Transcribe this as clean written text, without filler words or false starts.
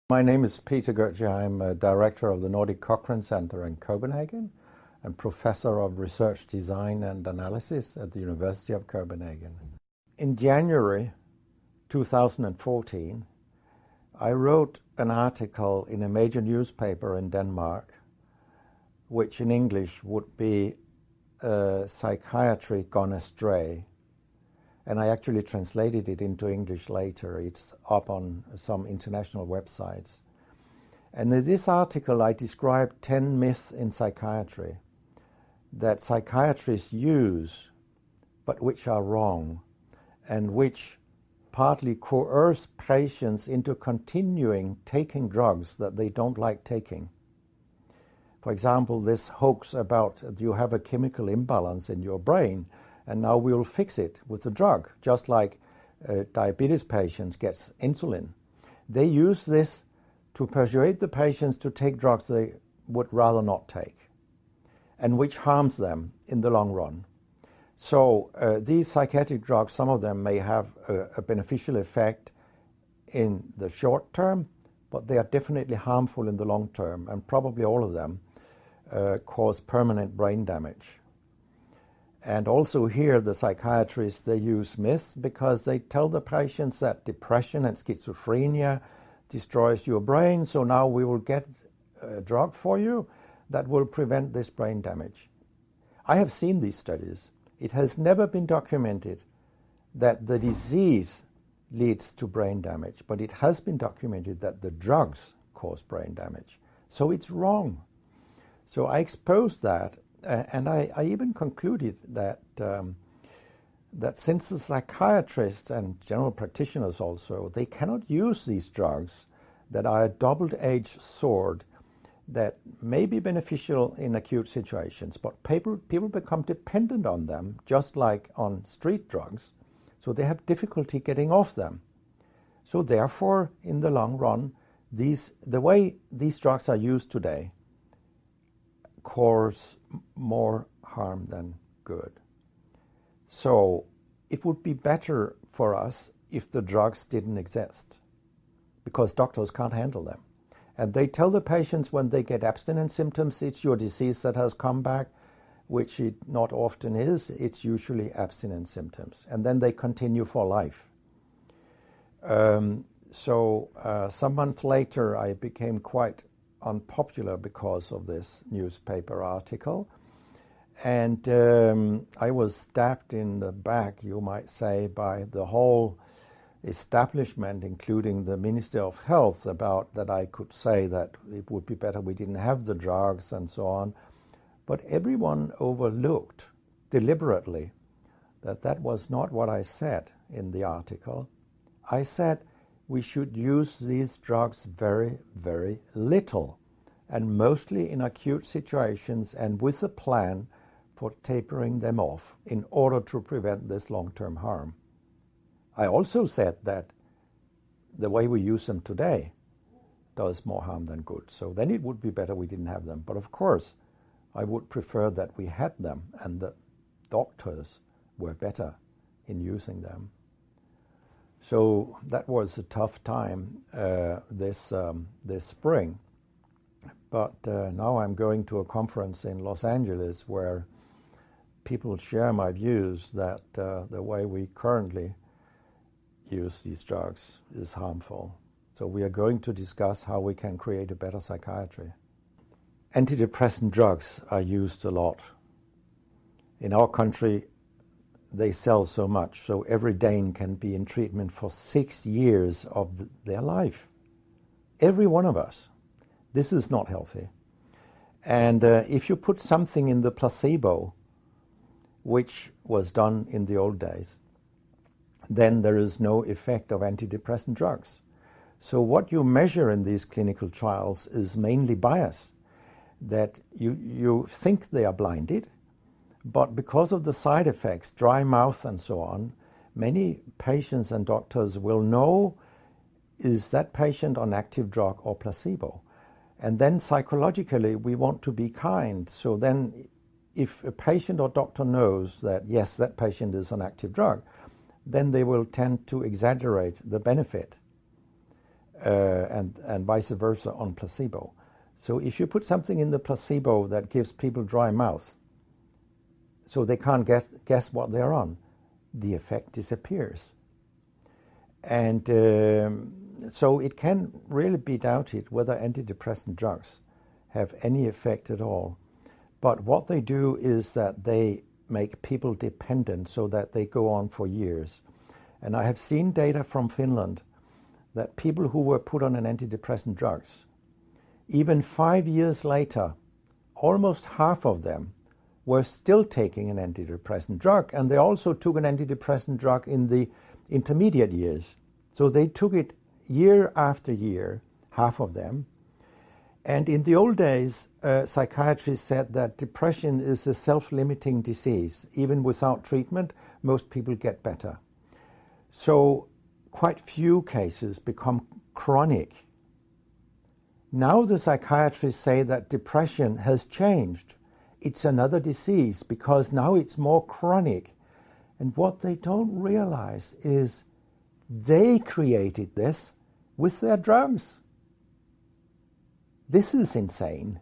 My name is Peter Gøtzsche. I'm a director of the Nordic Cochrane Center in Copenhagen and professor of research design and analysis at the University of Copenhagen. In January 2014, I wrote an article in a major newspaper in Denmark, which in English would be Psychiatry Gone Astray. And I actually translated it into English later. It's up on some international websites. And in this article, I described 10 myths in psychiatry that psychiatrists use, but which are wrong, and which partly coerce patients into continuing taking drugs that they don't like taking. For example, this hoax about you have a chemical imbalance in your brain, and now we will fix it with a drug, just like diabetes patients get insulin. They use this to persuade the patients to take drugs they would rather not take, and which harms them in the long run. So these psychiatric drugs, some of them may have a beneficial effect in the short term, but they are definitely harmful in the long term, and probably all of them cause permanent brain damage. And also here, the psychiatrists, they use myths because they tell the patients that depression and schizophrenia destroys your brain, so now we will get a drug for you that will prevent this brain damage. I have seen these studies. It has never been documented that the disease leads to brain damage, but it has been documented that the drugs cause brain damage. So it's wrong. So I exposed that. And I even concluded that that since the psychiatrists and general practitioners also, they cannot use these drugs that are a double-edged sword that may be beneficial in acute situations, but people become dependent on them, just like on street drugs, so they have difficulty getting off them. So therefore, in the long run, the way these drugs are used today cause more harm than good. So it would be better for us if the drugs didn't exist, because doctors can't handle them. And they tell the patients when they get abstinence symptoms, it's your disease that has come back, which it not often is. It's usually abstinence symptoms. And then they continue for life. Some months later, I became quite unpopular because of this newspaper article, and I was stabbed in the back, you might say, by the whole establishment, including the Ministry of Health, about that I could say that it would be better we didn't have the drugs and so on. But everyone overlooked deliberately that that was not what I said in the article. I said we should use these drugs very, very little, and mostly in acute situations and with a plan for tapering them off in order to prevent this long-term harm. I also said that the way we use them today does more harm than good, so then it would be better we didn't have them. But of course, I would prefer that we had them and the doctors were better in using them. So that was a tough time this spring. But now I'm going to a conference in Los Angeles where people share my views that the way we currently use these drugs is harmful. So we are going to discuss how we can create a better psychiatry. Antidepressant drugs are used a lot. In our country, they sell so much, so every Dane can be in treatment for 6 years of their life. Every one of us. This is not healthy. And if you put something in the placebo, which was done in the old days, then there is no effect of antidepressant drugs. So what you measure in these clinical trials is mainly bias, that you think they are blinded, but because of the side effects, dry mouth and so on, many patients and doctors will know, is that patient on active drug or placebo? And then psychologically, we want to be kind. So then if a patient or doctor knows that, yes, that patient is on active drug, then they will tend to exaggerate the benefit. and vice versa on placebo. So if you put something in the placebo that gives people dry mouth, so they can't guess what they're on, the effect disappears. And so it can really be doubted whether antidepressant drugs have any effect at all. But what they do is that they make people dependent so that they go on for years. And I have seen data from Finland that people who were put on an antidepressant drugs, even 5 years later, almost half of them were still taking an antidepressant drug, and they also took an antidepressant drug in the intermediate years. So they took it year after year, half of them. And in the old days, psychiatrists said that depression is a self-limiting disease. Even without treatment, most people get better. So quite few cases become chronic. Now the psychiatrists say that depression has changed. It's another disease because now it's more chronic. And what they don't realize is they created this with their drugs. This is insane.